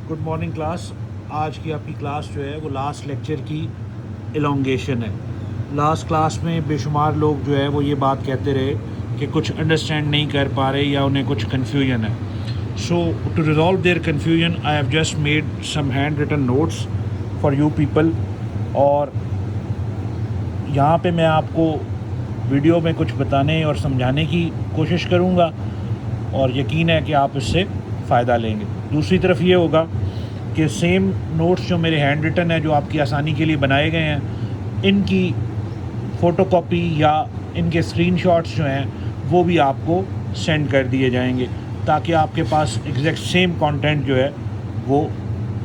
Good morning class. आज की आपकी क्लास जो है वो लास्ट लेक्चर की एलोंगेशन है। लास्ट क्लास में बेशुमार लोग जो है वो ये बात कहते रहे कि कुछ अंडरस्टैंड नहीं कर पा रहे या उन्हें कुछ कन्फ्यूजन है। So to resolve their confusion I have just made some hand written notes for you people, और यहाँ पे मैं आपको वीडियो में कुछ बताने और समझाने की कोशिश करूँगा और यकीन है कि आप इससे फ़ायदा लेंगे। दूसरी तरफ ये होगा कि सेम नोट्स जो मेरे हैंड रिटन है, जो आपकी आसानी के लिए बनाए गए हैं, इनकी फ़ोटोकॉपी या इनके स्क्रीनशॉट्स जो हैं वो भी आपको सेंड कर दिए जाएंगे ताकि आपके पास एग्जैक्ट सेम कंटेंट जो है वो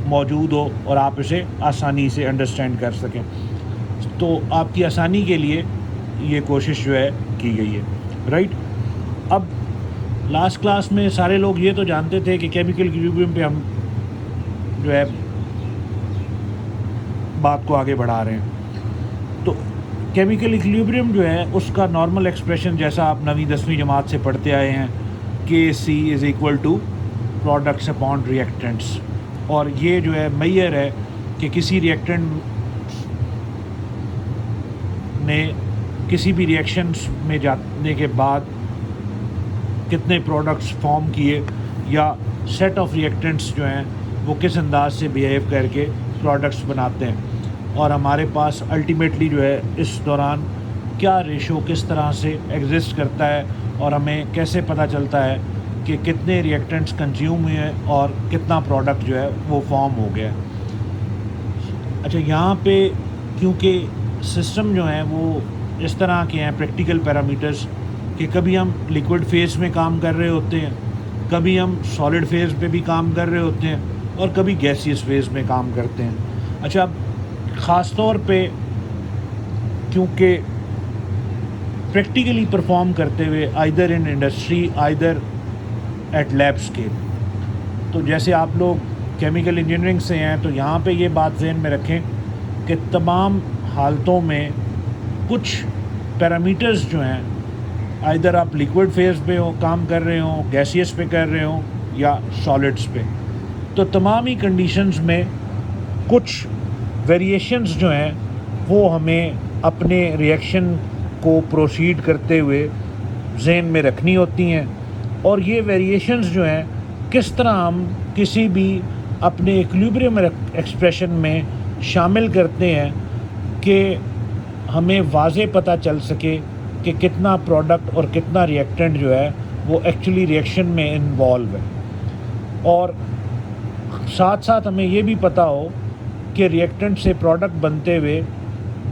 मौजूद हो और आप इसे आसानी से अंडरस्टैंड कर सकें। तो आपकी आसानी के लिए ये कोशिश जो है की गई है, राइट। अब लास्ट क्लास में सारे लोग ये तो जानते थे कि केमिकल इक्विलिब्रियम पे हम जो है बात को आगे बढ़ा रहे हैं। तो केमिकल इक्विलिब्रियम जो है उसका नॉर्मल एक्सप्रेशन, जैसा आप 9वीं 10वीं जमात से पढ़ते आए हैं, Kc is equal to products upon reactants. और ये जो है मैयर है कि किसी रिएक्टेंट ने किसी भी रिएक्शंस में जाने के बाद कितने प्रोडक्ट्स फॉर्म किए या सेट ऑफ रिएक्टेंट्स जो हैं वो किस अंदाज से बिहेव करके प्रोडक्ट्स बनाते हैं, और हमारे पास अल्टीमेटली जो है इस दौरान क्या रेशो किस तरह से एग्जिस्ट करता है और हमें कैसे पता चलता है कि कितने रिएक्टेंट्स कंज्यूम हुए हैं और कितना प्रोडक्ट जो है वो फॉर्म हो गया। अच्छा, यहाँ पे क्योंकि सिस्टम जो है वो इस तरह के हैं प्रैक्टिकल पैरामीटर्स कि कभी हम लिक्विड फेज़ में काम कर रहे होते हैं, कभी हम सॉलिड फेज़ पे भी काम कर रहे होते हैं और कभी गैसियस फेज़ में काम करते हैं। अच्छा, अब ख़ास तौर पे क्योंकि प्रैक्टिकली परफॉर्म करते हुए either in industry either eight lab scale, तो जैसे आप लोग केमिकल इंजीनियरिंग से हैं तो यहाँ पे ये बात ज़हन में रखें कि तमाम हालतों में कुछ पैरामीटर्स जो हैं, आइदर आप लिक्विड फेज़ पे हो काम कर रहे हो, गैसियस पे कर रहे हो या सॉलिड्स पे, तो तमाम ही कंडीशंस में कुछ वेरिएशंस जो हैं वो हमें अपने रिएक्शन को प्रोसीड करते हुए ज़हन में रखनी होती हैं। और ये वेरिएशंस जो हैं किस तरह हम किसी भी अपने इक्विलिब्रियम एक्सप्रेशन में शामिल करते हैं कि हमें वाज़े पता चल सके कि कितना प्रोडक्ट और कितना रिएक्टेंट जो है वो एक्चुअली रिएक्शन में इन्वॉल्व है, और साथ साथ हमें ये भी पता हो कि रिएक्टेंट से प्रोडक्ट बनते हुए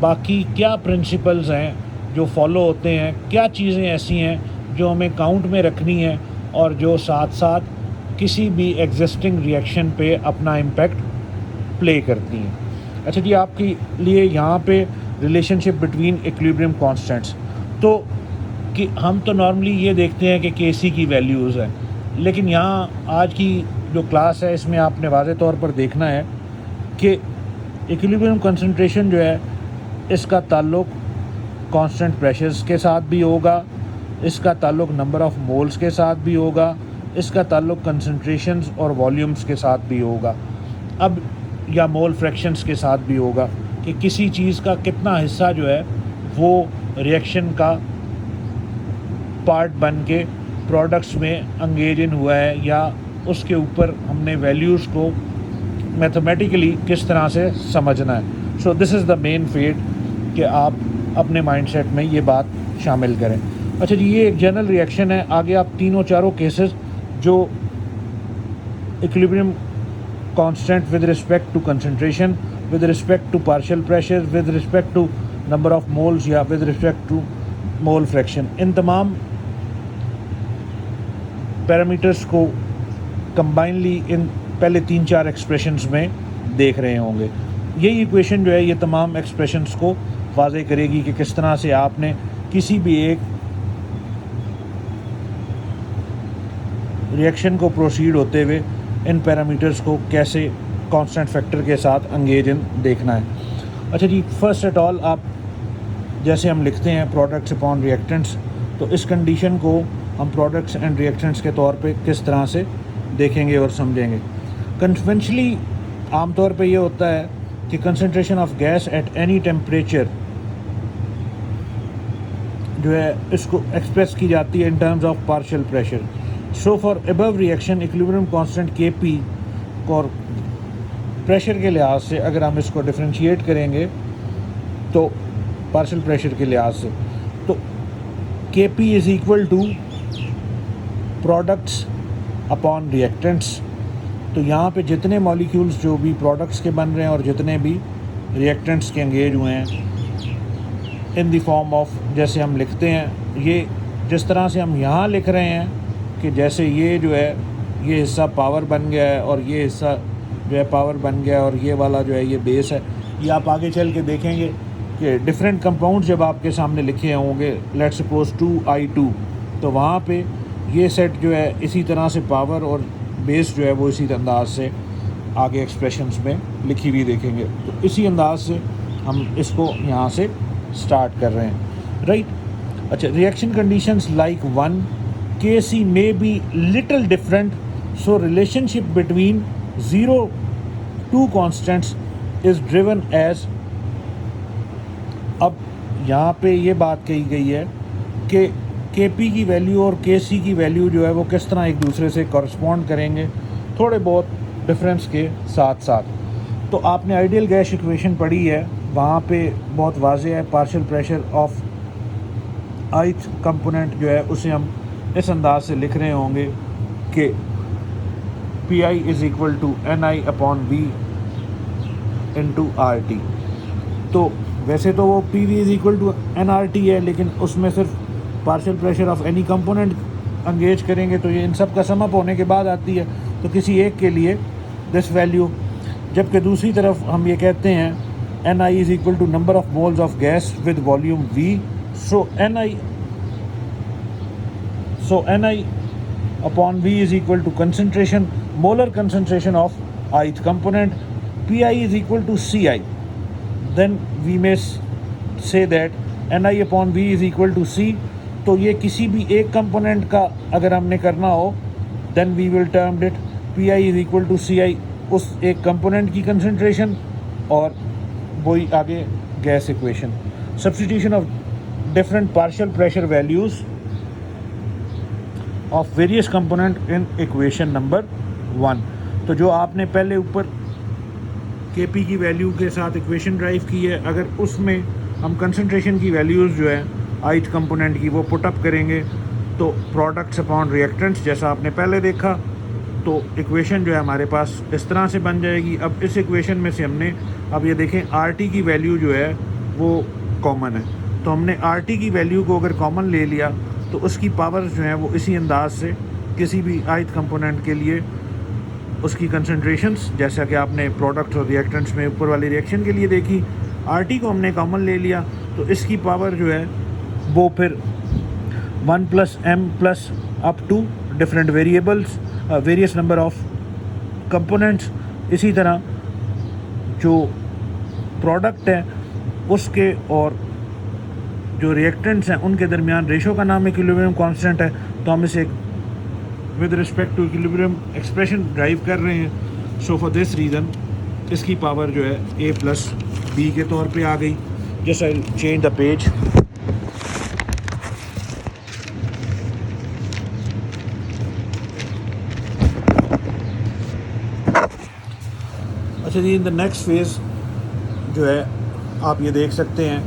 बाकी क्या प्रिंसिपल्स हैं जो फॉलो होते हैं, क्या चीज़ें ऐसी हैं जो हमें काउंट में रखनी है और जो साथ साथ किसी भी एग्जिस्टिंग रिएक्शन पे अपना इम्पैक्ट प्ले करती हैं। अच्छा जी, आपके लिए यहाँ पे रिलेशनशिप बिटवीन इक्विलिब्रियम कांस्टेंट्स, तो कि हम तो नॉर्मली ये देखते हैं कि Kc की वैल्यूज़ है, लेकिन यहाँ आज की जो क्लास है इसमें आपने वाज़े तौर पर देखना है कि इक्विलिब्रियम कंसंट्रेशन जो है इसका ताल्लुक़ कांस्टेंट प्रेशर्स के साथ भी होगा, इसका ताल्लुक़ नंबर ऑफ़ मोल्स के साथ भी होगा, इसका ताल्लुक़ कंसंट्रेशंस और वॉल्यूम्स के साथ भी होगा, अब या मोल फ्रैक्शंस के साथ भी होगा कि किसी चीज़ का कितना हिस्सा जो है वो रिएक्शन का पार्ट बन के प्रोडक्ट्स में एंगेज इन हुआ है, या उसके ऊपर हमने वैल्यूज़ को मैथमेटिकली किस तरह से समझना है। So this is the main fate कि आप अपने माइंडसेट में ये बात शामिल करें। अच्छा जी, ये एक जनरल रिएक्शन है। आगे आप तीनों चारों केसेस जो equilibrium constant with respect to concentration, with respect to partial pressure, with respect to number of moles या with respect to mole fraction, इन तमाम पैरामीटर्स को कंबाइनली इन पहले 3-4 एक्सप्रेशंस में देख रहे होंगे। यही इक्वेशन जो है ये तमाम एक्सप्रेशंस को वाज़े करेगी कि किस तरह से आपने किसी भी एक रिएक्शन को प्रोसीड होते हुए इन पैरामीटर्स को कैसे कांस्टेंट फैक्टर के साथ एंगेज इन देखना है। अच्छा जी, फर्स्ट एट ऑल आप जैसे हम लिखते हैं प्रोडक्ट्स अपॉन रिएक्टेंट्स, तो इस कंडीशन को हम प्रोडक्ट्स एंड रिएक्टेंट्स के तौर पे किस तरह से देखेंगे और समझेंगे। कन्वेंशनली आमतौर पे ये होता है कि concentration of gas at any temperature जो है इसको एक्सप्रेस की जाती है in terms of partial pressure. So for above reaction equilibrium constant Kp और प्रेशर के लिहाज से अगर हम इसको डिफरेंशिएट करेंगे तो पार्शियल प्रेशर के लिहाज से तो Kp is equal to products upon reactants. तो यहाँ पे जितने मॉलिक्यूल्स जो भी प्रोडक्ट्स के बन रहे हैं और जितने भी रिएक्टेंट्स के एंगेज हुए हैं इन द फॉर्म ऑफ, जैसे हम लिखते हैं ये जिस तरह से हम यहाँ लिख रहे हैं कि जैसे ये जो है ये हिस्सा पावर बन गया है और ये हिस्सा जो है पावर बन गया है और ये वाला जो है ये बेस है। ये आप आगे चल के देखेंगे कि डिफरेंट कंपाउंड जब आपके सामने लिखे होंगे, लेट्स सपोज 2I2, तो वहाँ पे ये सेट जो है इसी तरह से पावर और बेस जो है वो इसी अंदाज से आगे एक्सप्रेशंस में लिखी हुई देखेंगे। तो इसी अंदाज से हम इसको यहाँ से स्टार्ट कर रहे हैं, राइट। अच्छा, reaction conditions like 1 Kc may be little different, so relationship between 0 2 constants is driven as। अब यहाँ पे ये बात कही गई है कि Kp की वैल्यू और Kc की वैल्यू जो है वो किस तरह एक दूसरे से कॉरस्पॉन्ड करेंगे थोड़े बहुत डिफरेंस के साथ साथ। तो आपने आइडियल गैस इक्वेशन पढ़ी है, वहाँ पे बहुत वाज़ेह है partial pressure of ith component जो है उसे हम इस अंदाज से लिख रहे होंगे कि Pi is equal to Ni upon V into RT। तो वैसे तो वो PV is equal to nRT है, लेकिन उसमें सिर्फ partial pressure of any component engage करेंगे तो ये इन सब का सम अप होने के बाद आती है, तो किसी एक के लिए दिस वैल्यू। जबकि दूसरी तरफ हम ये कहते हैं Ni is equal to number of moles of gas with volume V। So Ni upon V is equal to concentration, molar concentration of ith component. Pi is equal to Ci. Then we may say that Ni upon V is equal to C. तो ये किसी भी एक component का अगर हमने करना हो then we will term it Pi is equal to Ci, उस एक कंपोनेंट की कंसंट्रेशन और वही आगे gas equation. Substitution of different partial pressure values of various component in equation number 1। तो जो आपने पहले ऊपर Kp की वैल्यू के साथ इक्वेशन ड्राइव की है, अगर उसमें हम कंसंट्रेशन की वैल्यूज़ जो है ith कंपोनेंट की वो पुट अप करेंगे तो प्रोडक्ट्स अपॉन रिएक्टेंट्स जैसा आपने पहले देखा, तो इक्वेशन जो है हमारे पास इस तरह से बन जाएगी। अब इस इक्वेशन में से हमने अब ये देखें RT की वैल्यू जो है वो कॉमन है, तो हमने RT की वैल्यू को अगर कॉमन ले लिया तो उसकी पावर जो है वो इसी अंदाज से किसी भी ith कंपोनेंट के लिए उसकी कंसंट्रेशंस, जैसा कि आपने प्रोडक्ट और रिएक्टेंट्स में ऊपर वाली रिएक्शन के लिए देखी, RT को हमने कॉमन ले लिया तो इसकी पावर जो है वो फिर 1 + m + up to different variables various number of components. इसी तरह जो प्रोडक्ट है उसके और जो रिएक्टेंट्स हैं उनके दरमियान रेशो का नाम इक्विलिब्रियम कांस्टेंट है, तो हम इसे with respect to equilibrium expression derive कर रहे हैं। सो फॉर दिस रीज़न इसकी पावर जो है a + b के तौर पे आ गई। Just I change the page. अच्छा जी, इन द नेक्स्ट फेज़ जो है आप ये देख सकते हैं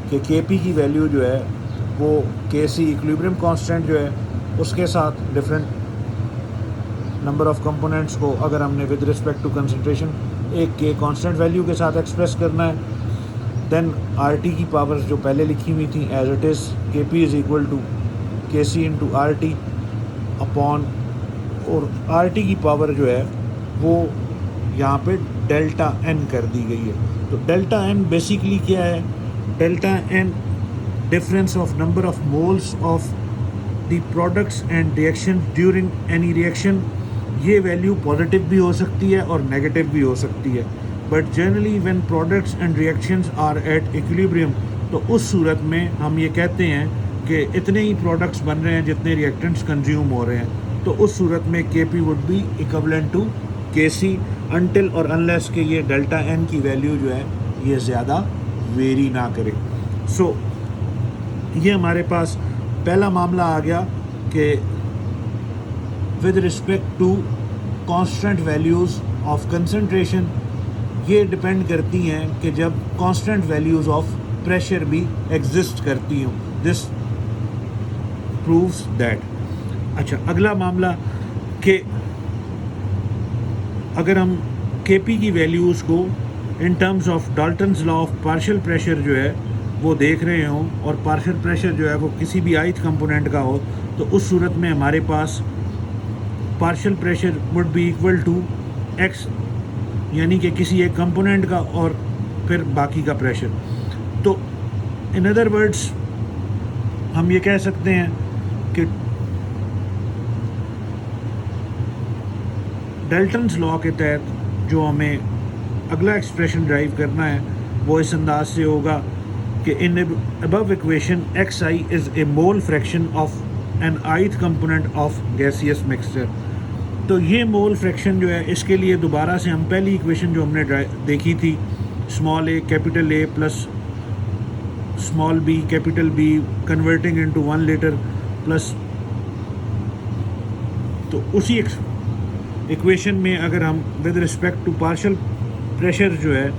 कि Kp की वैल्यू जो है वो Kc इक्विलिब्रियम कांस्टेंट जो है उसके साथ डिफरेंट नंबर ऑफ़ कंपोनेंट्स को अगर हमने विद रिस्पेक्ट टू कंसंट्रेशन एक के कांस्टेंट वैल्यू के साथ एक्सप्रेस करना है, देन RT की पावर्स जो पहले लिखी हुई थी as it is Kp is equal to Kc into RT upon, और RT की पावर जो है वो यहाँ पे डेल्टा n कर दी गई है। तो डेल्टा n बेसिकली क्या है? Delta n difference of number of moles of the products and reaction during any reaction. ये वैल्यू पॉजिटिव भी हो सकती है और नेगेटिव भी हो सकती है, but generally when products and reactions are at equilibrium, तो उस सूरत में हम ये कहते हैं कि इतने ही प्रोडक्ट्स बन रहे हैं जितने रिएक्टेंट्स कंज्यूम हो रहे हैं, तो उस सूरत में Kp would be equivalent to Kc until और unless के ये डेल्टा n की वैल्यू जो है ये ज़्यादा वेरी ना करे। सो ये हमारे पास पहला मामला आ गया कि with respect to constant values of concentration ये डिपेंड करती हैं कि जब कांस्टेंट वैल्यूज़ ऑफ प्रेशर भी एग्जिस्ट करती हों। This proves that. अच्छा, अगला मामला कि अगर हम Kp की वैल्यूज़ को in terms of Dalton's law of partial pressure जो है वो देख रहे हों और पार्शियल प्रेशर जो है वो किसी भी ith कंपोनेंट का हो, तो उस सूरत में हमारे पास partial pressure would be equal to x, यानी कि किसी एक कंपोनेंट का और फिर बाकी का प्रेशर। तो इन अदर वर्ड्स हम ये कह सकते हैं कि डाल्टन्स लॉ के तहत जो हमें अगला एक्सप्रेशन ड्राइव करना है वो इस अंदाज से होगा कि in above equation xi is a mole fraction of an ith component of gaseous mixture. तो ये मोल फ्रैक्शन जो है इसके लिए दोबारा से हम पहली इक्वेशन जो हमने देखी थी, small a capital A plus small b capital B converting into 1 litre plus, तो उसी इक्वेशन में अगर हम with respect to partial pressure जो है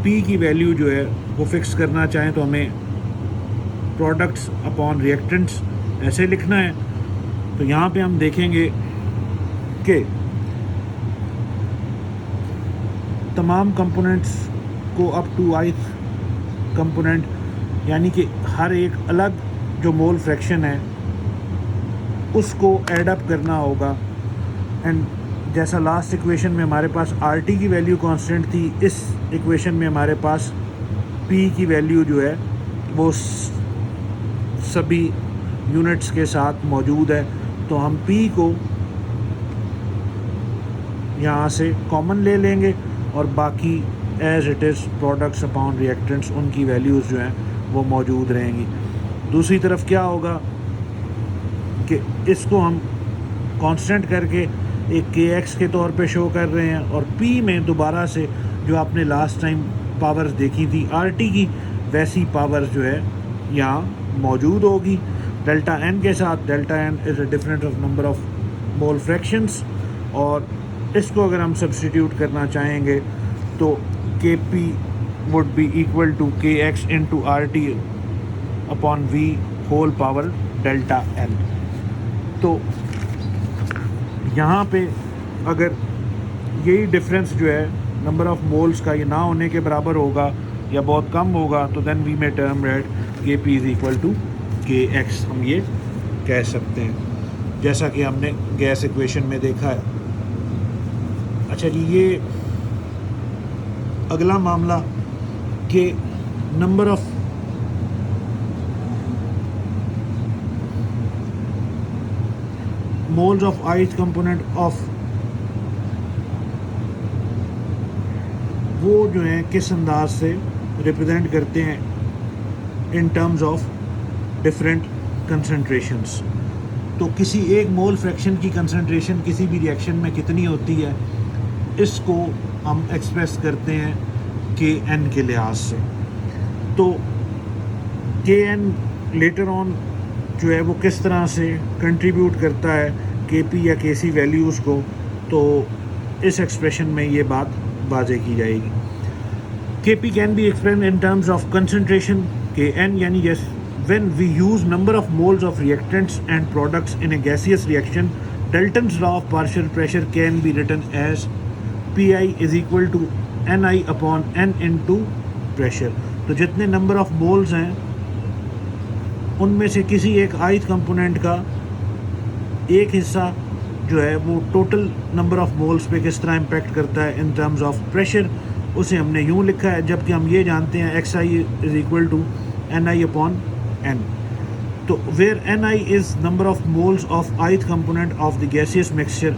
P की वैल्यू जो है वो फिक्स करना चाहें तो हमें प्रोडक्ट्स अपॉन रिएक्टेंट्स ऐसे लिखना है। तो यहाँ पे हम देखेंगे कि तमाम कंपोनेंट्स को अप टू ith कंपोनेंट, यानी कि हर एक अलग जो मोल फ्रैक्शन है उसको ऐड अप करना होगा। एंड जैसा लास्ट इक्वेशन में हमारे पास RT की वैल्यू कांस्टेंट थी, इस इक्वेशन में हमारे पास P की वैल्यू जो है वो सभी यूनिट्स के साथ मौजूद है। तो हम P को यहाँ से कॉमन ले लेंगे और बाकी as it is products upon reactants उनकी वैल्यूज़ जो हैं वो मौजूद रहेंगी। दूसरी तरफ क्या होगा कि इसको हम कांस्टेंट करके एक kx के तौर पे शो कर रहे हैं और P में दोबारा से जो आपने लास्ट टाइम पावर्स देखी थी RT की, वैसी पावर्स जो है यहाँ मौजूद होगी डेल्टा n के साथ। Delta n is a difference of number of mole fractions, और इसको अगर हम सब्स्टिट्यूट करना चाहेंगे तो Kp would be equal to kx into RT upon V whole power delta n। तो यहाँ पे अगर यही डिफरेंस जो है नंबर ऑफ मोल्स का ये ना होने के बराबर होगा या बहुत कम होगा, तो then we may term that Kp is equal to Kx, हम ये कह सकते हैं जैसा कि हमने गैस इक्वेशन में देखा है। अच्छा जी, ये अगला मामला कि number of moles of ith component of वो जो हैं किस अंदाज से रिप्रेजेंट करते हैं in terms of different concentrations. तो किसी एक मोल फ्रैक्शन की कंसंट्रेशन किसी भी रिएक्शन में कितनी होती है, इसको हम एक्सप्रेस करते हैं Kn के लिहाज से। तो Kn लेटर ऑन जो है वो किस तरह से कंट्रीब्यूट करता है Kp या Kc वैल्यूज़ को, तो इस एक्सप्रेशन में ये बात वाज़ेह की जाएगी। Kp can be expressed in terms of concentration Kn, यानी जैसे when we use number of moles of reactants and products in a gaseous reaction, Dalton's law of partial pressure can be written as Pi is equal to Ni upon N into pressure। तो जितने number of moles हैं उनमें से किसी एक ith component का एक हिस्सा जो है वो टोटल नंबर ऑफ मोल्स पे किस तरह इम्पेक्ट करता है इन टर्म्स ऑफ प्रेशर, उसे हमने यूँ लिखा है। जबकि हम ये जानते हैं xi is equal to Ni upon N। तो where Ni is number of moles of ith component of the gaseous mixture,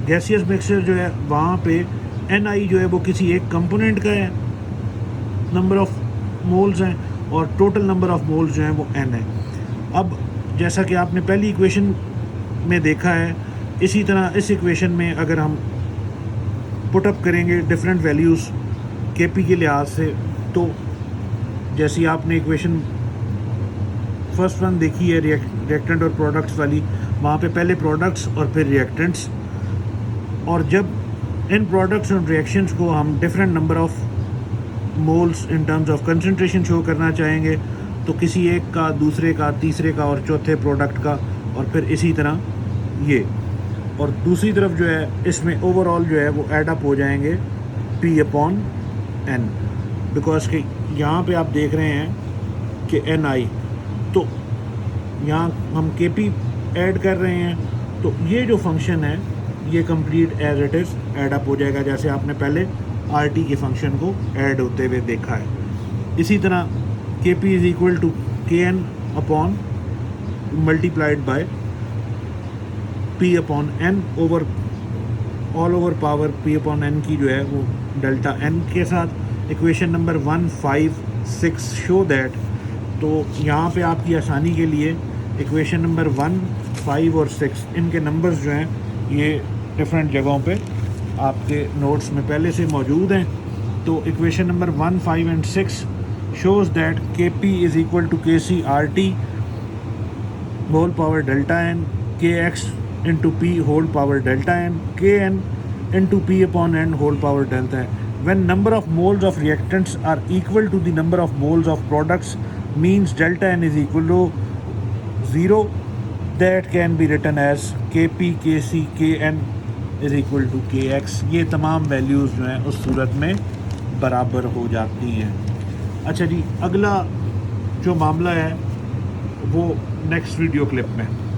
gaseous mixture जो है वहाँ पे Ni जो है वो किसी एक कंपोनेंट का है, नंबर ऑफ मोल्स हैं, और टोटल नंबर ऑफ मोल्स जो हैं वो N है। अब जैसा कि आपने पहली इक्वेशन में देखा है इसी तरह इस इक्वेशन में अगर हम पुटअप करेंगे डिफरेंट वैल्यूज़ Kp के लिहाज से, तो जैसी आपने इक्वेशन फर्स्ट वन देखी है रिएक्टेंट और प्रोडक्ट्स वाली, वहाँ पे पहले प्रोडक्ट्स और फिर रिएक्टेंट्स, और जब इन प्रोडक्ट्स और रिएक्शंस को हम different number of moles in terms of concentration show करना चाहेंगे, तो किसी एक का, दूसरे का, तीसरे का और चौथे प्रोडक्ट का, और फिर इसी तरह ये, और दूसरी तरफ जो है इसमें ओवरऑल जो है वो एड अप हो जाएंगे P/N, बिकॉज कि यहाँ पे आप देख रहे हैं कि Ni, तो यहाँ हम Kp ऐड कर रहे हैं, तो ये जो फंक्शन है ये complete as it is add up हो जाएगा, जैसे आपने पहले Rt के फंक्शन को ऐड होते हुए देखा है। इसी तरह Kp is equal to Kn upon multiplied by P/N over all over power P/N की जो है वो डेल्टा n के साथ। इक्वेशन नंबर 1, 5, 6 शो दैट, तो यहाँ पे आपकी आसानी के लिए इक्वेशन नंबर 1, 5 और 6 इनके नंबर्स जो हैं ये डिफरेंट जगहों पे आपके नोट्स में पहले से मौजूद हैं। तो equation number 1, 5 and 6 shows that Kp is equal to Kc Rt whole power delta n, Kx into P whole power delta n, Kn into P/N whole power delta n. When number of moles of reactants are equal to the number of moles of products, means delta n is equal to 0. That can be written as Kp, Kc, Kn is equal to Kx. ये तमाम values जो हैं उस सूरत में बराबर हो जाती हैं। अच्छा जी, अगला जो मामला है वो नेक्स्ट वीडियो क्लिप में।